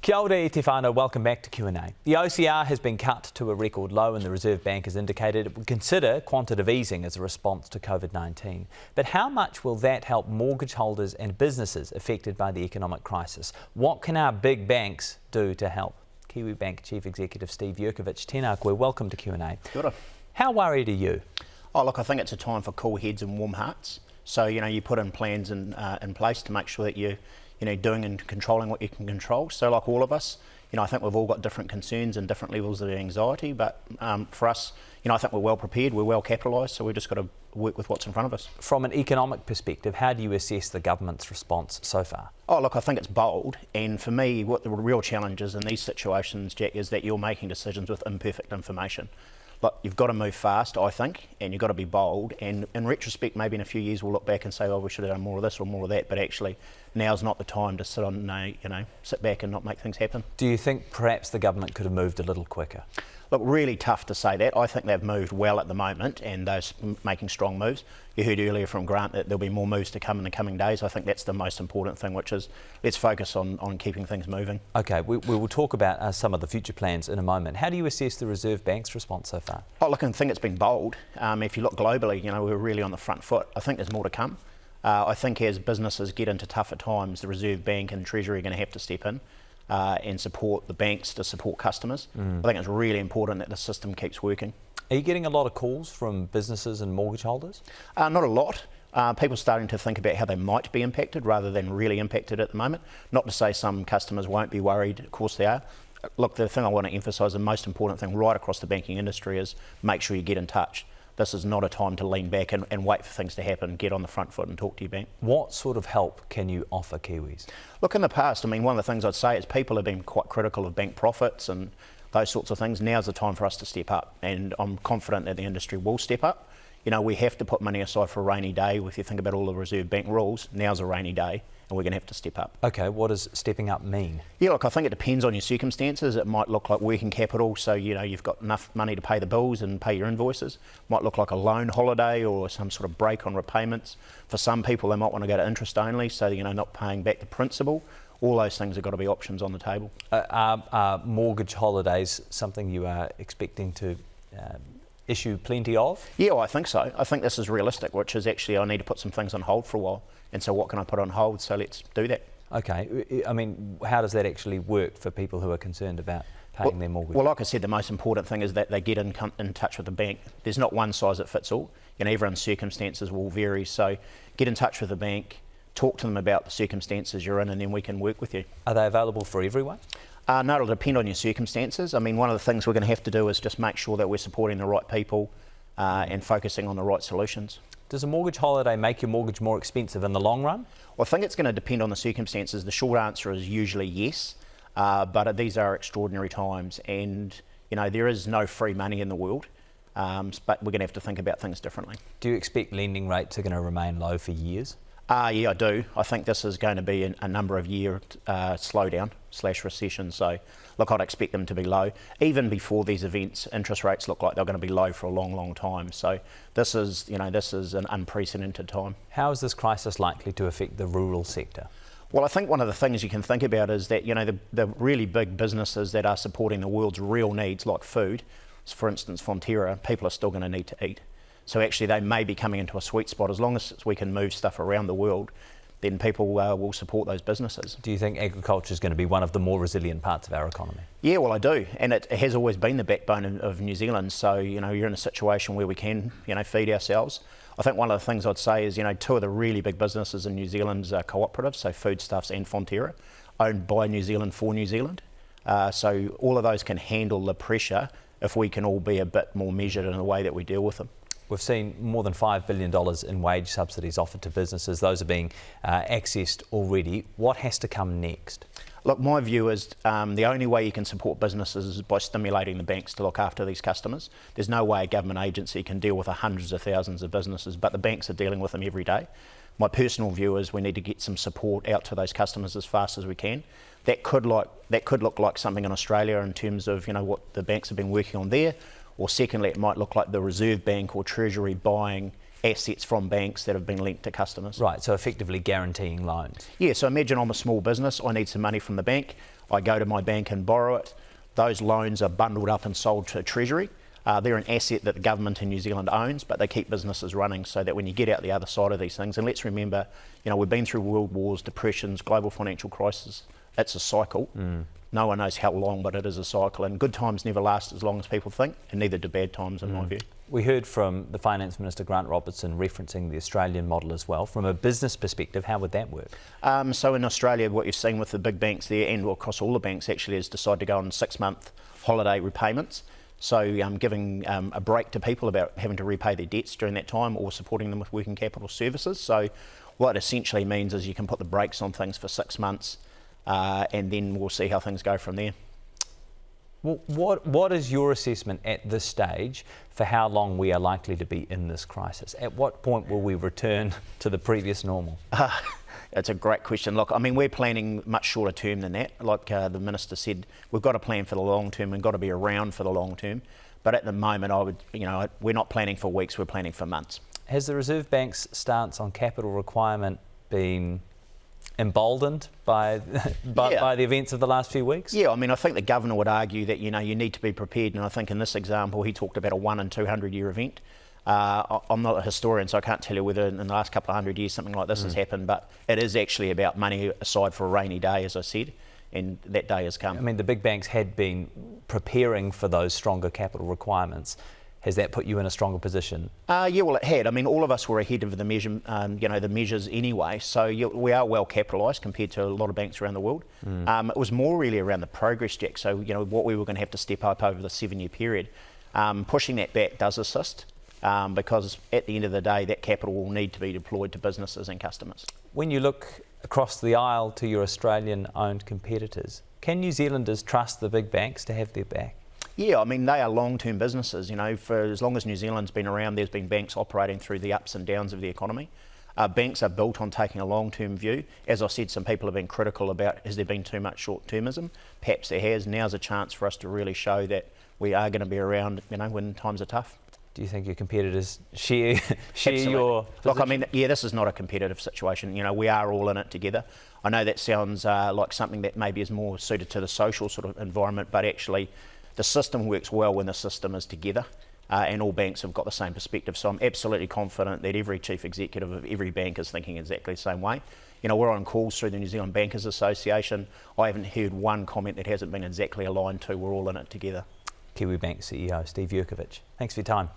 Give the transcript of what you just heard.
Kia ora e te whānau, welcome back to Q&A. The OCR has been cut to a record low and the Reserve Bank has indicated it would consider quantitative easing as a response to COVID-19. But how much will that help mortgage holders and businesses affected by the economic crisis? What can our big banks do to help? Kiwibank Chief Executive Steve Jurkovich, tēnā koe, welcome to Q&A. Kia ora. How worried are you? Oh, look, I think it's a time for cool heads and warm hearts. So, you put in plans in place to make sure that you're doing and controlling what you can control. So like all of us, I think we've all got different concerns and different levels of anxiety, but for us, I think we're well prepared, we're well capitalised, so we've just got to work with what's in front of us. From an economic perspective, how do you assess the government's response so far? Oh, look, I think it's bold, and for me, what the real challenge is in these situations, Jack, is that you're making decisions with imperfect information. Look, you've got to move fast, I think, and you've got to be bold. And in retrospect, maybe in a few years we'll look back and say, oh, we should have done more of this or more of that. But actually, now's not the time to sit back and not make things happen. Do you think perhaps the government could have moved a little quicker? Look, really tough to say that. I think they've moved well at the moment and they're making strong moves. You heard earlier from Grant that there'll be more moves to come in the coming days. I think that's the most important thing, which is let's focus on keeping things moving. Okay, we will talk about some of the future plans in a moment. How do you assess the Reserve Bank's response so far? Oh, look, I think it's been bold. If you look globally, we're really on the front foot. I think there's more to come. I think as businesses get into tougher times, the Reserve Bank and Treasury are going to have to step in and support the banks to support customers. I think it's really important that the system keeps working. Are you getting a lot of calls from businesses and mortgage holders? Not a lot. People are starting to think about how they might be impacted rather than really impacted at the moment. Not to say some customers won't be worried, of course they are. Look, the thing I want to emphasise, the most important thing right across the banking industry is make sure you get in touch. This is not a time to lean back and wait for things to happen. Get on the front foot and talk to your bank. What sort of help can you offer Kiwis? Look, in the past, one of the things I'd say is people have been quite critical of bank profits and those sorts of things. Now's the time for us to step up, and I'm confident that the industry will step up. We have to put money aside for a rainy day. If you think about all the Reserve Bank rules, now's a rainy day and we're going to have to step up. Okay, what does stepping up mean? Yeah, look, I think it depends on your circumstances. It might look like working capital, so you've got enough money to pay the bills and pay your invoices. Might look like a loan holiday or some sort of break on repayments. For some people, they might want to go to interest only, so not paying back the principal. All those things have got to be options on the table. Are mortgage holidays something you are expecting to issue plenty of? Yeah, I think so. I think this is realistic, which is actually I need to put some things on hold for a while. And so what can I put on hold? So let's do that. Okay. How does that actually work for people who are concerned about paying their mortgage? Well, like I said, the most important thing is that they get in touch with the bank. There's not one size that fits all. Everyone's circumstances will vary. So get in touch with the bank, talk to them about the circumstances you're in, and then we can work with you. Are they available for everyone? No, it'll depend on your circumstances. One of the things we're going to have to do is just make sure that we're supporting the right people and focusing on the right solutions. Does a mortgage holiday make your mortgage more expensive in the long run? Well, I think it's going to depend on the circumstances. The short answer is usually yes, but these are extraordinary times and, there is no free money in the world, but we're going to have to think about things differently. Do you expect lending rates are going to remain low for years? Yeah, I do. I think this is going to be a number of year slowdown/recession. So, look, I'd expect them to be low. Even before these events, interest rates look like they're going to be low for a long, long time. So, this is an unprecedented time. How is this crisis likely to affect the rural sector? Well, I think one of the things you can think about is that, the really big businesses that are supporting the world's real needs, like food, for instance, Fonterra, people are still going to need to eat. So actually they may be coming into a sweet spot. As long as we can move stuff around the world, then people will support those businesses. Do you think agriculture is going to be one of the more resilient parts of our economy? Yeah, well, I do. And it has always been the backbone of New Zealand. So, you're in a situation where we can, feed ourselves. I think one of the things I'd say is, two of the really big businesses in New Zealand are cooperatives, so Foodstuffs and Fonterra, owned by New Zealand for New Zealand. So all of those can handle the pressure if we can all be a bit more measured in the way that we deal with them. We've seen more than $5 billion in wage subsidies offered to businesses. Those are being accessed already. What has to come next? Look, my view is the only way you can support businesses is by stimulating the banks to look after these customers. There's no way a government agency can deal with hundreds of thousands of businesses, but the banks are dealing with them every day. My personal view is we need to get some support out to those customers as fast as we can. That could look like something in Australia in terms of what the banks have been working on there. Or secondly, it might look like the Reserve Bank or Treasury buying assets from banks that have been lent to customers. Right, so effectively guaranteeing loans. Yeah, so imagine I'm a small business, I need some money from the bank, I go to my bank and borrow it. Those loans are bundled up and sold to Treasury. They're an asset that the government in New Zealand owns, but they keep businesses running so that when you get out the other side of these things, and let's remember, we've been through world wars, depressions, global financial crisis. It's a cycle. No one knows how long, but it is a cycle. And good times never last as long as people think, and neither do bad times, in my view. We heard from the Finance Minister, Grant Robertson, referencing the Australian model as well. From a business perspective, how would that work? So in Australia, what you've seen with the big banks there, and across all the banks actually, is decide to go on 6-month holiday repayments. So giving a break to people about having to repay their debts during that time, or supporting them with working capital services. So what it essentially means is you can put the brakes on things for 6 months, and then we'll see how things go from there. Well, what is your assessment at this stage for how long we are likely to be in this crisis? At what point will we return to the previous normal? It's a great question. Look, I mean, we're planning much shorter term than that. Like the Minister said, we've got to plan for the long term and got to be around for the long term. But at the moment, we're not planning for weeks, we're planning for months. Has the Reserve Bank's stance on capital requirement been emboldened by the events of the last few weeks? Yeah, I mean, I think the Governor would argue that, you need to be prepared. And I think in this example, he talked about a 1 in 200 year event. I'm not a historian, so I can't tell you whether in the last couple of 100 years something like this has happened, but it is actually about money aside for a rainy day, as I said, and that day has come. I mean, the big banks had been preparing for those stronger capital requirements. Has that put you in a stronger position? Yeah, well, it had. I mean, all of us were ahead of the measures anyway. So we are well capitalised compared to a lot of banks around the world. It was more really around the progress check. So what we were going to have to step up over the 7-year period. Pushing that back does assist, because at the end of the day, that capital will need to be deployed to businesses and customers. When you look across the aisle to your Australian-owned competitors, can New Zealanders trust the big banks to have their back? Yeah, I mean, they are long-term businesses. For as long as New Zealand's been around, there's been banks operating through the ups and downs of the economy. Banks are built on taking a long-term view. As I said, some people have been critical about, has there been too much short-termism? Perhaps there has. Now's a chance for us to really show that we are going to be around, when times are tough. Do you think your competitors share your position? Look, I mean, yeah, this is not a competitive situation. We are all in it together. I know that sounds like something that maybe is more suited to the social sort of environment, but actually the system works well when the system is together, and all banks have got the same perspective. So I'm absolutely confident that every chief executive of every bank is thinking exactly the same way. We're on calls through the New Zealand Bankers Association. I haven't heard one comment that hasn't been exactly aligned to we're all in it together. Kiwibank CEO Steve Jurkovich, thanks for your time.